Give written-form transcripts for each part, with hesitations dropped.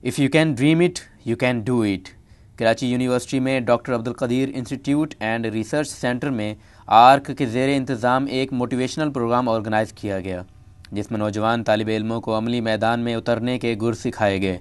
If you can dream it you can do it. Karachi university में doctor Abdul Qadeer institute and research centre में आर्क के ज़ेर इंतज़ाम एक मोटिवेशनल प्रोग्राम ऑर्गेनाइज़ किया गया, जिसमें नौजवान तालिब इल्मों को अमली मैदान में उतरने के गुर सिखाए गए,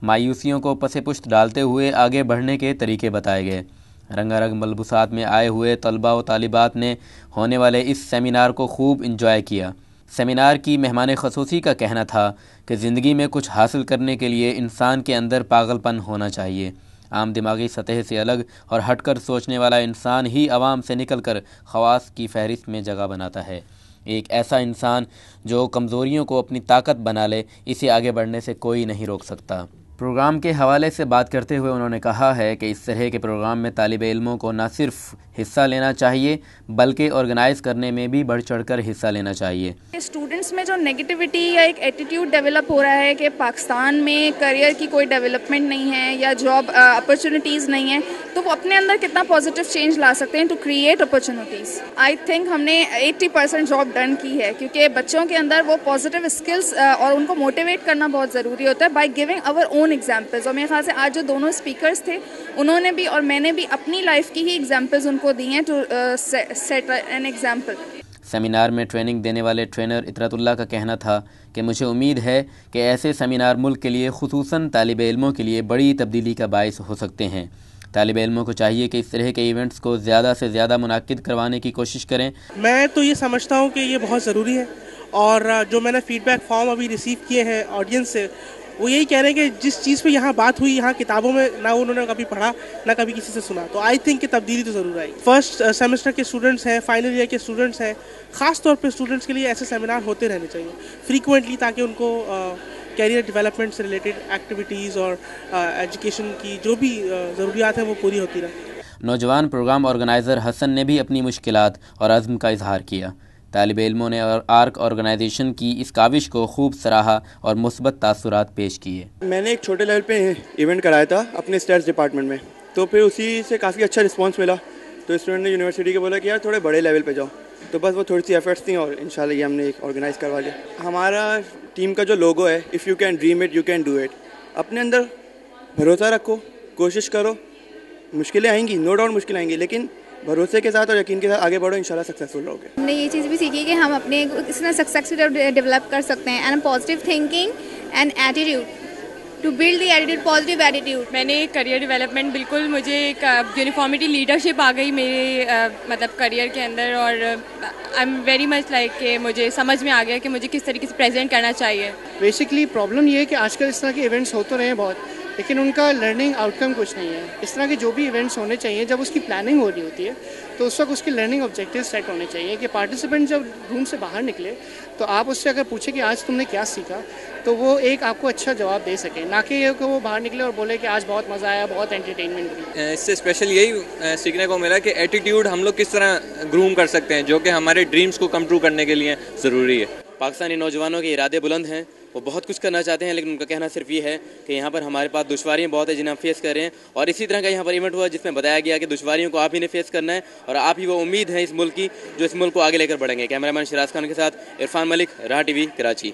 मायूसियों को पसे पुश्त डालते हुए आगे बढ़ने के तरीके बताए गए। रंगारंग मलबूसात में आए हुए तलबा व तालिबात ने होने वाले इस सेमिनार को खूब इंजॉय किया। सेमिनार की मेहमान खसूसी का कहना था कि ज़िंदगी में कुछ हासिल करने के लिए इंसान के अंदर पागलपन होना चाहिए। आम दिमागी सतह से अलग और हटकर सोचने वाला इंसान ही अवाम से निकलकर ख़वास की फहरिस्त में जगह बनाता है। एक ऐसा इंसान जो कमज़ोरियों को अपनी ताकत बना ले, इसे आगे बढ़ने से कोई नहीं रोक सकता। प्रोग्राम के हवाले से बात करते हुए उन्होंने कहा है कि इस तरह के प्रोग्राम में तालिब इल्मों को न सिर्फ हिस्सा लेना चाहिए बल्कि ऑर्गेनाइज़ करने में भी बढ़ चढ़कर हिस्सा लेना चाहिए। स्टूडेंट्स में जो नेगेटिविटी या एक एटीट्यूड डेवलप हो रहा है कि पाकिस्तान में करियर की कोई डेवलपमेंट नहीं है या जॉब अपॉर्चुनिटीज़ नहीं है, तो वो अपने अंदर कितना पॉजिटिव चेंज ला सकते हैं to create opportunities. I think हमने 80% जॉब डन की है, क्योंकि बच्चों के अंदर वो पॉजिटिव स्किल्स और उनको मोटिवेट करना बहुत ज़रूरी होता है by giving our own examples. और मेरे ख्याल से आज जो दोनों स्पीकर्स थे उन्होंने भी और मैंने भी अपनी लाइफ की ही एग्जाम्पल्स उनको दी हैं to set an example. Seminar में ट्रेनिंग देने वाले ट्रेनर इतरतुल्लाह का कहना था कि मुझे उम्मीद है कि ऐसे सेमिनार मुल्क के लिए खुसूसन तालिब इल्मों के लिए बड़ी तब्दीली का बाइस हो सकते हैं। तालिब इल्मों को चाहिए कि इस तरह के इवेंट्स को ज़्यादा से ज़्यादा मुनाकिद करवाने की कोशिश करें। मैं तो ये समझता हूँ कि ये बहुत ज़रूरी है, और जो मैंने फ़ीडबैक फॉर्म अभी रिसीव किए हैं ऑडियंस से, वो यही कह रहे हैं कि जिस चीज़ पे यहाँ बात हुई, यहाँ किताबों में ना उन्होंने कभी पढ़ा ना कभी किसी से सुना, तो आई थिंक कि तब्दीली तो ज़रूर आएगी। फर्स्ट सेमेस्टर के स्टूडेंट्स हैं, फाइनल ईयर के स्टूडेंट्स हैं, ख़ास तौर पे स्टूडेंट्स के लिए ऐसे सेमिनार होते रहने चाहिए फ्रीक्वेंटली, ताकि उनको कैरियर डेवलपमेंट से रिलेटेड एक्टिविटीज़ और एजुकेशन की जो भी ज़रूरियात हैं वो पूरी होती रहे। नौजवान प्रोग्राम ऑर्गेनाइज़र हसन ने भी अपनी मुश्किलात और अज़्म का इजहार किया। तालिब इल्मों ने आर्क ऑर्गेनाइजेशन की इस काविश को खूब सराहा और मुस्बत तासुरात पेश किए। मैंने एक छोटे लेवल पे इवेंट कराया था अपने स्टैट्स डिपार्टमेंट में, तो फिर उसी से काफ़ी अच्छा रिस्पांस मिला, तो स्टूडेंट ने यूनिवर्सिटी के बोला कि यार थोड़े बड़े लेवल पे जाओ, तो बस वो थोड़ी सी एफर्ट्स थी और इंशाल्लाह ये हमने एक ऑर्गेनाइज़ करवा लिया। हमारा टीम का जो लोगो है, if you can dream it you can do it. अपने अंदर भरोसा रखो, कोशिश करो, मुश्किलें आएंगी, नो डाउट मुश्किलें आएंगी, लेकिन भरोसे के साथ और यकीन के साथ आगे बढ़ो, इंशाल्लाह सक्सेसफुल रहोगे। हमने ये चीज़ भी सीखी कि हम अपने इस तरह सक्सेस डेवलप कर सकते हैं, and positive thinking and attitude to build the attitude, positive attitude. मैंने करियर डेवलपमेंट, बिल्कुल मुझे एक यूनिफॉर्मिटी लीडरशिप आ गई मेरे मतलब करियर के अंदर, और I am very much like कि मुझे समझ में आ गया कि मुझे किस तरीके से प्रेजेंट करना चाहिए। बेसिकली प्रॉब्लम ये है कि आजकल इस तरह के इवेंट्स होते रहे बहुत, लेकिन उनका लर्निंग आउटकम कुछ नहीं है। इस तरह के जो भी इवेंट्स होने चाहिए, जब उसकी प्लानिंग हो रही होती है तो उस वक्त उसकी लर्निंग ऑब्जेक्टिव सेट होने चाहिए कि पार्टिसिपेंट जब रूम से बाहर निकले तो आप उससे अगर पूछे कि आज तुमने क्या सीखा, तो वो एक आपको अच्छा जवाब दे सके, ना कि वो बाहर निकले और बोले कि आज बहुत मज़ा आया, बहुत एंटरटेनमेंट हुई। इससे स्पेशल यही सीखने को मिला कि एटीट्यूड हम लोग किस तरह ग्रूम कर सकते हैं, जो कि हमारे ड्रीम्स को कम ट्रू करने के लिए ज़रूरी है। पाकिस्तानी नौजवानों के इरादे बुलंद हैं, वो बहुत कुछ करना चाहते हैं, लेकिन उनका कहना सिर्फ ये है कि यहाँ पर हमारे पास दुश्वारियाँ बहुत है जिन्हें हम फेस कर रहे हैं। और इसी तरह का यहाँ पर इवेंट हुआ जिसमें बताया गया कि दुश्वारियों को आप ही ने फेस करना है और आप ही वो उम्मीद है इस मुल्क की जो इस मुल्क को आगे लेकर बढ़ेंगे। कैमरामैन शिराज खान के साथ इरफान मलिक, राह टीवी, कराची।